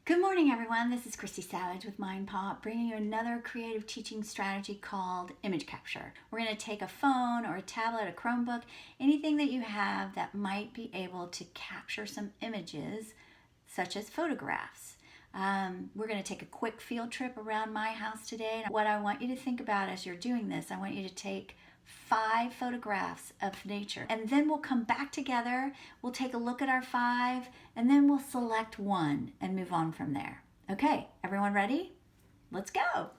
Good morning, everyone. This is Christy Savage with Mind Pop, bringing you another creative teaching strategy called image capture. We're going to take a phone or a tablet, a Chromebook, anything that you have that might be able to capture some images, such as photographs. We're going to take a quick field trip around my house today. And what I want you to think about as you're doing this, I want you to take 5 photographs of nature, and then we'll come back together, we'll take a look at our 5, and then we'll select one and move on from there. Okay, everyone ready? Let's go.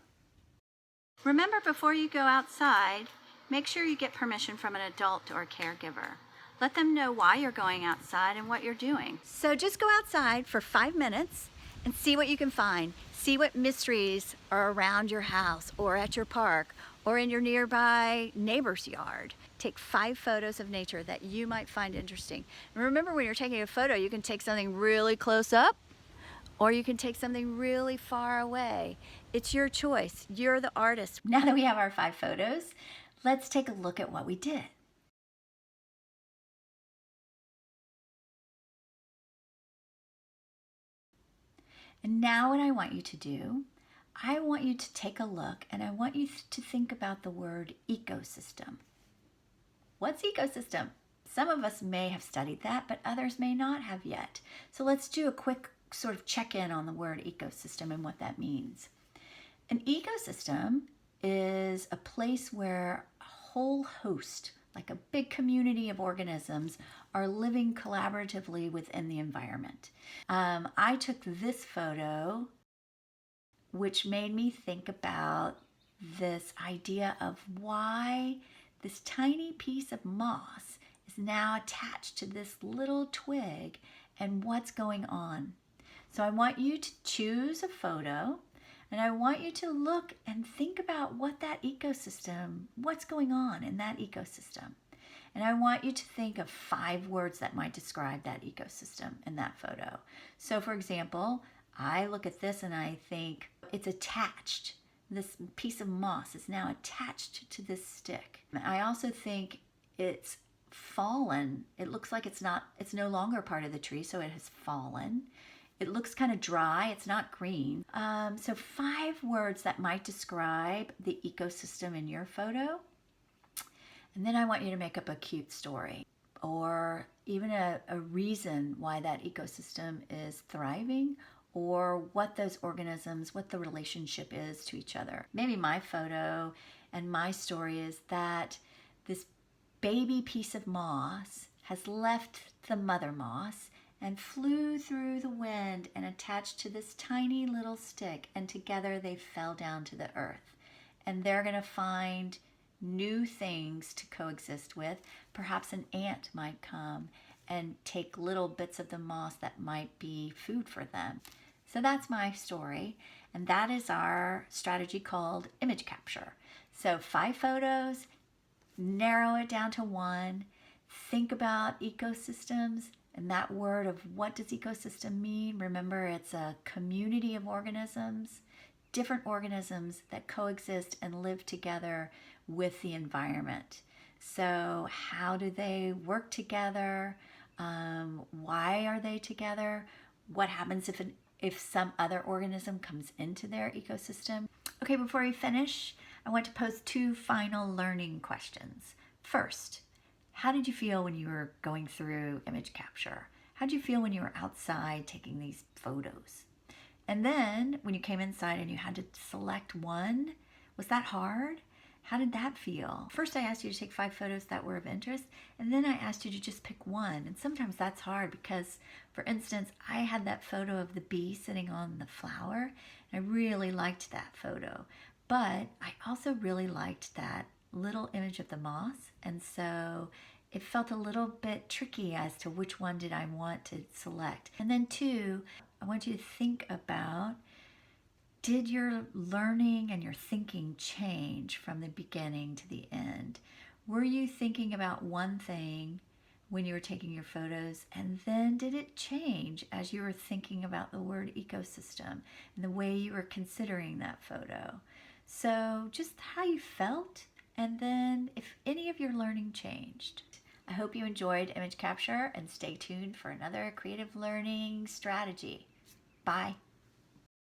Remember, before you go outside, make sure you get permission from an adult or caregiver. Let them know why you're going outside and what you're doing. So just go outside for 5 minutes and see what you can find. See what mysteries are around your house or at your park or in your nearby neighbor's yard. Take 5 photos of nature that you might find interesting. And remember, when you're taking a photo, you can take something really close up or you can take something really far away. It's your choice. You're the artist. Now that we have our 5 photos, let's take a look at what we did. And now what I want you to do, I want you to take a look and I want you to think about the word ecosystem. What's ecosystem? Some of us may have studied that, but others may not have yet. So let's do a quick sort of check-in on the word ecosystem and what that means. An ecosystem is a place where a whole host, like a big community of organisms, are living collaboratively within the environment. I took this photo, which made me think about this idea of why this tiny piece of moss is now attached to this little twig and what's going on. So I want you to choose a photo and I want you to look and think about what that ecosystem, what's going on in that ecosystem. And I want you to think of 5 words that might describe that ecosystem in that photo. So for example, I look at this and I think it's attached. This piece of moss is now attached to this stick. I also think it's fallen. It looks like it's no longer part of the tree, so it has fallen. It looks kind of dry, it's not green. So 5 words that might describe the ecosystem in your photo. And then I want you to make up a cute story or even a reason why that ecosystem is thriving or what those organisms, what the relationship is to each other. Maybe my photo and my story is that this baby piece of moss has left the mother moss and flew through the wind and attached to this tiny little stick, and together they fell down to the earth. And they're going to find new things to coexist with. Perhaps an ant might come and take little bits of the moss that might be food for them. So that's my story, and that is our strategy called image capture. So 5 photos, narrow it down to 1, think about ecosystems and that word of what does ecosystem mean. Remember, it's a community of organisms, different organisms that coexist and live together with the environment. So how do they work together? Why are they together? What happens if some other organism comes into their ecosystem? Okay, before we finish, I want to pose 2 final learning questions. First, how did you feel when you were going through image capture? How did you feel when you were outside taking these photos? And then when you came inside and you had to select one, was that hard? How did that feel? First, I asked you to take 5 photos that were of interest, and then I asked you to just pick one. And sometimes that's hard because, for instance, I had that photo of the bee sitting on the flower, and I really liked that photo. But I also really liked that little image of the moss, and so it felt a little bit tricky as to which one did I want to select. And then 2, I want you to think about, did your learning and your thinking change from the beginning to the end? Were you thinking about one thing when you were taking your photos, and then did it change as you were thinking about the word ecosystem and the way you were considering that photo? So just how you felt, and then if any of your learning changed. I hope you enjoyed image capture, and stay tuned for another creative learning strategy. Bye.